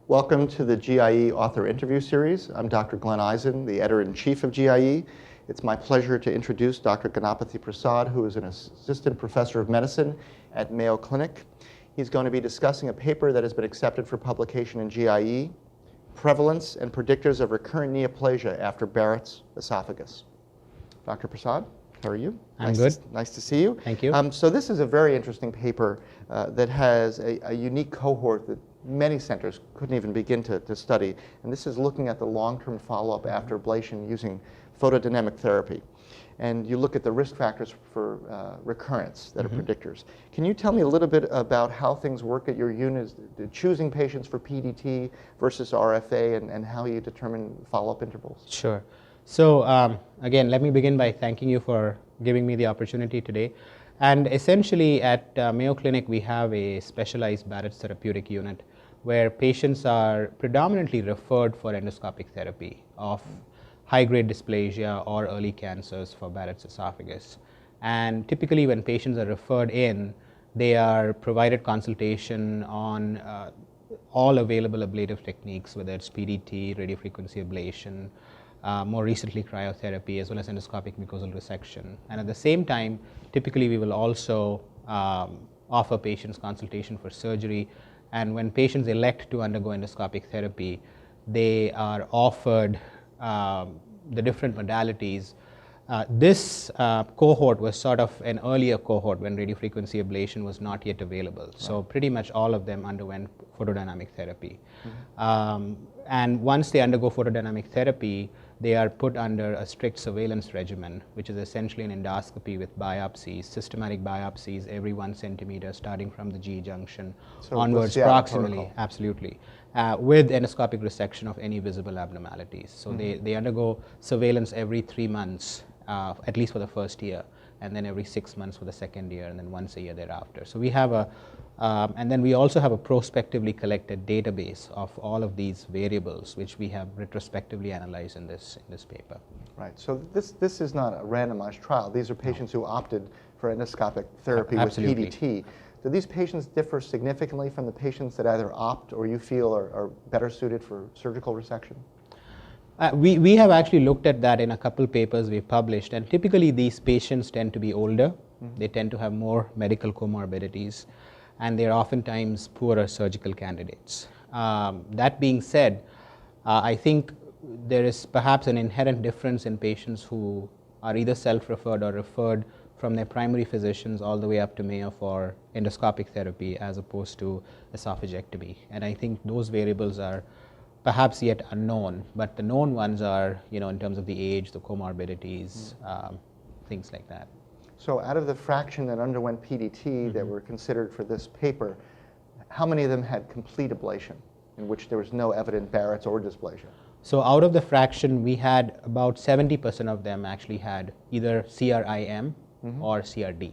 Welcome to the GIE author interview series. I'm Dr. Glenn Eisen, the editor-in-chief of GIE. It's my pleasure to introduce Dr. Ganapathy Prasad, who is an assistant professor of medicine at Mayo Clinic. He's going to be discussing a paper that has been accepted for publication in GIE, Prevalence and Predictors of Recurrent Neoplasia After Barrett's Esophagus. Dr. Prasad, how are you? I'm good. Nice to see you. Thank you. So this is a very interesting paper that has a unique cohort that many centers couldn't even begin to study. And this is looking at the long-term follow-up after ablation using photodynamic therapy. And you look at the risk factors for recurrence that are predictors. Can you tell me a little bit about how things work at your unit, choosing patients for PDT versus RFA, and how you determine follow-up intervals? Sure. So again, let me begin by thanking you for giving me the opportunity today. And essentially at Mayo Clinic, we have a specialized Barrett's therapeutic unit where patients are predominantly referred for endoscopic therapy of high-grade dysplasia or early cancers for Barrett's esophagus. And typically when patients are referred in, they are provided consultation on all available ablative techniques, whether it's PDT, radiofrequency ablation, more recently cryotherapy, as well as endoscopic mucosal resection. And at the same time, typically we will also offer patients consultation for surgery. And when patients elect to undergo endoscopic therapy, they are offered the different modalities. This cohort was sort of an earlier cohort when radiofrequency ablation was not yet available. So pretty much all of them underwent photodynamic therapy. And once they undergo photodynamic therapy, they are put under a strict surveillance regimen, which is essentially an endoscopy with biopsies, systematic biopsies every 1 centimeter starting from the GE junction onwards proximally, absolutely, with endoscopic resection of any visible abnormalities. So they undergo surveillance every 3 months, at least for the first year, and then every 6 months for the second year, and then once a year thereafter. So we have a and then we also have a prospectively collected database of all of these variables, which we have retrospectively analyzed in this paper. Right. So this is not a randomized trial. These are patients who opted for endoscopic therapy with PDT. Do these patients differ significantly from the patients that either opt or you feel are better suited for surgical resection? We have actually looked at that in a couple papers we've published, and typically these patients tend to be older. They tend to have more medical comorbidities, and they're oftentimes poorer surgical candidates. That being said, I think there is perhaps an inherent difference in patients who are either self-referred or referred from their primary physicians all the way up to Mayo for endoscopic therapy as opposed to esophagectomy. And I think those variables are perhaps yet unknown, but the known ones are, in terms of the age, the comorbidities, things like that. So out of the fraction that underwent PDT that were considered for this paper, how many of them had complete ablation in which there was no evident Barrett's or dysplasia? So out of the fraction, we had about 70% of them actually had either CRIM or CRD.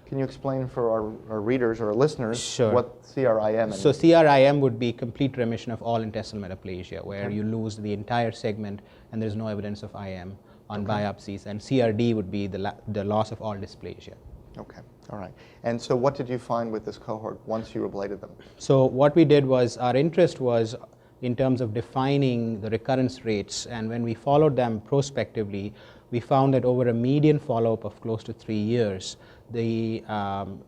Can you explain for our readers or our listeners what CRIM is? So CRIM would be complete remission of all intestinal metaplasia, where you lose the entire segment and there's no evidence of IM on biopsies, and CRD would be the loss of all dysplasia. Okay, all right. And so what did you find with this cohort once you ablated them? So what we did was, our interest was in terms of defining the recurrence rates, and when we followed them prospectively, we found that over a median follow-up of close to 3 years, the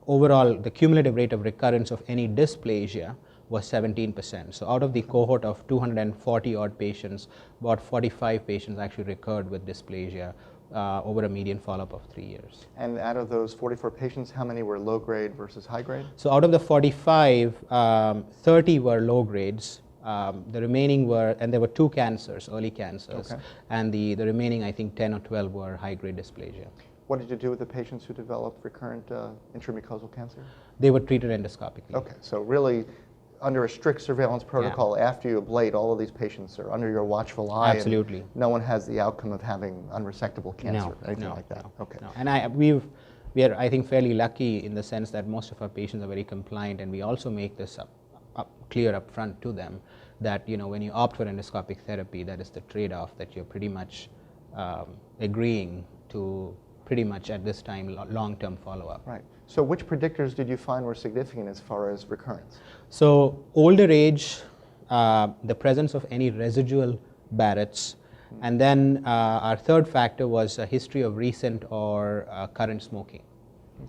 overall, the cumulative rate of recurrence of any dysplasia was 17%. So out of the cohort of 240 odd patients, about 45 patients actually recurred with dysplasia over a median follow-up of 3 years. And out of those 44 patients, how many were low grade versus high grade? So out of the 45, 30 were low grades. The remaining were, and there were 2 cancers, early cancers, and the remaining, I think 10 or 12 were high grade dysplasia. What did you do with the patients who developed recurrent intramucosal cancer? They were treated endoscopically. Okay, so really under a strict surveillance protocol, after you ablate, all of these patients are under your watchful eye. Absolutely. And no one has the outcome of having unresectable cancer, anything like that. Okay. No. And we are, I think, fairly lucky in the sense that most of our patients are very compliant, and we also make this clear up front to them that when you opt for endoscopic therapy, that is the trade-off, that you're pretty much agreeing to pretty much at this time long-term follow-up. Right. So which predictors did you find were significant as far as recurrence? So older age the presence of any residual Barrett's, and then our third factor was a history of recent or current smoking.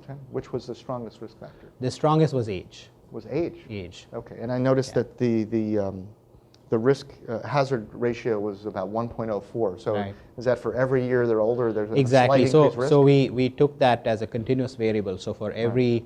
Okay. Which was the strongest risk factor? The strongest was age. Was age? Age. Okay. And I noticed that the risk hazard ratio was about 1.04. So Right. is that for every year they're older, there's a Exactly. slight increased risk? So we took that as a continuous variable. So for every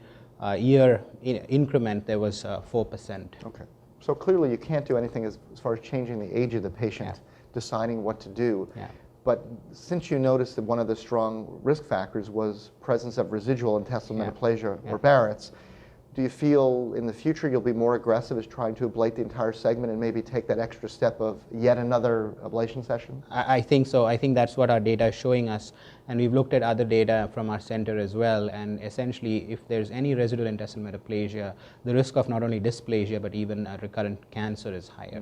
year increment, there was 4%. Okay. So clearly you can't do anything as far as changing the age of the patient, deciding what to do. Yeah. But since you noticed that one of the strong risk factors was presence of residual intestinal metaplasia or Barrett's, do you feel in the future you'll be more aggressive as trying to ablate the entire segment and maybe take that extra step of yet another ablation session? I think so. I think that's what our data is showing us. And we've looked at other data from our center as well. And essentially, if there's any residual intestinal metaplasia, the risk of not only dysplasia, but even a recurrent cancer is higher.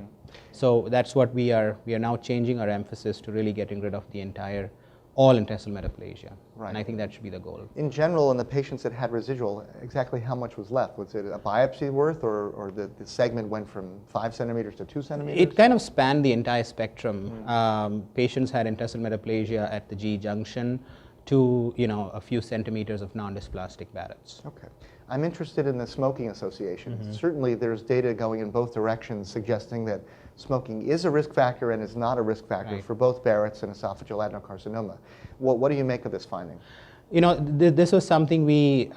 So that's what we are now changing our emphasis to really getting rid of the entire all intestinal metaplasia. Right. And I think that should be the goal. In general, in the patients that had residual, exactly how much was left? Was it a biopsy worth, or the segment went from 5 centimeters to 2 centimeters? It kind of spanned the entire spectrum. Patients had intestinal metaplasia at the GE junction to a few centimeters of non-dysplastic Barrett's. Okay. I'm interested in the smoking association. Certainly there's data going in both directions suggesting that smoking is a risk factor and is not a risk factor for both Barrett's and esophageal adenocarcinoma. What do you make of this finding? This was something we,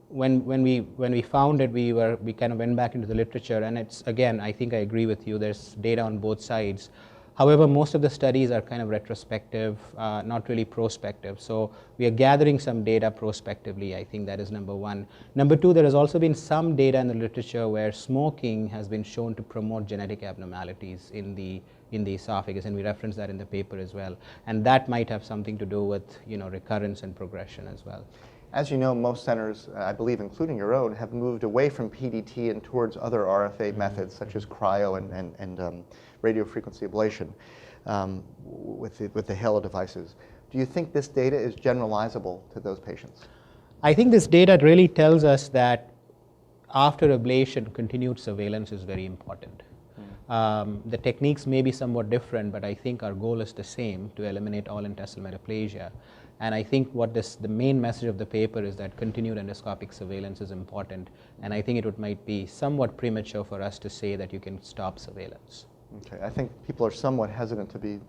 when we found it, we kind of went back into the literature, and it's, again, I think I agree with you, there's data on both sides. However, most of the studies are kind of retrospective, not really prospective. So we are gathering some data prospectively. I think that is number one. Number two, there has also been some data in the literature where smoking has been shown to promote genetic abnormalities in the esophagus, and we reference that in the paper as well. And that might have something to do with recurrence and progression as well. As you know, most centers, I believe including your own, have moved away from PDT and towards other RFA methods such as cryo and radiofrequency ablation with the Halo devices. Do you think this data is generalizable to those patients? I think this data really tells us that after ablation, continued surveillance is very important. The techniques may be somewhat different, but I think our goal is the same, to eliminate all intestinal metaplasia. And I think the main message of the paper is that continued endoscopic surveillance is important. And I think it might be somewhat premature for us to say that you can stop surveillance. Okay, I think people are somewhat hesitant to be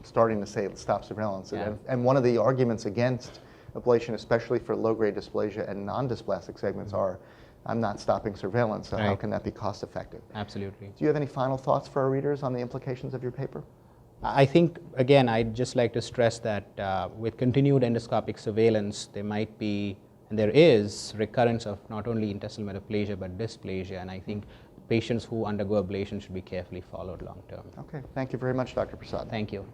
starting to say stop surveillance. And one of the arguments against ablation, especially for low-grade dysplasia and non-dysplastic segments, are, I'm not stopping surveillance, so how can that be cost effective? Absolutely. Do you have any final thoughts for our readers on the implications of your paper? I think, again, I'd just like to stress that with continued endoscopic surveillance, there might be, and there is, recurrence of not only intestinal metaplasia, but dysplasia, and I think patients who undergo ablation should be carefully followed long term. Okay, thank you very much, Dr. Prasad. Thank you.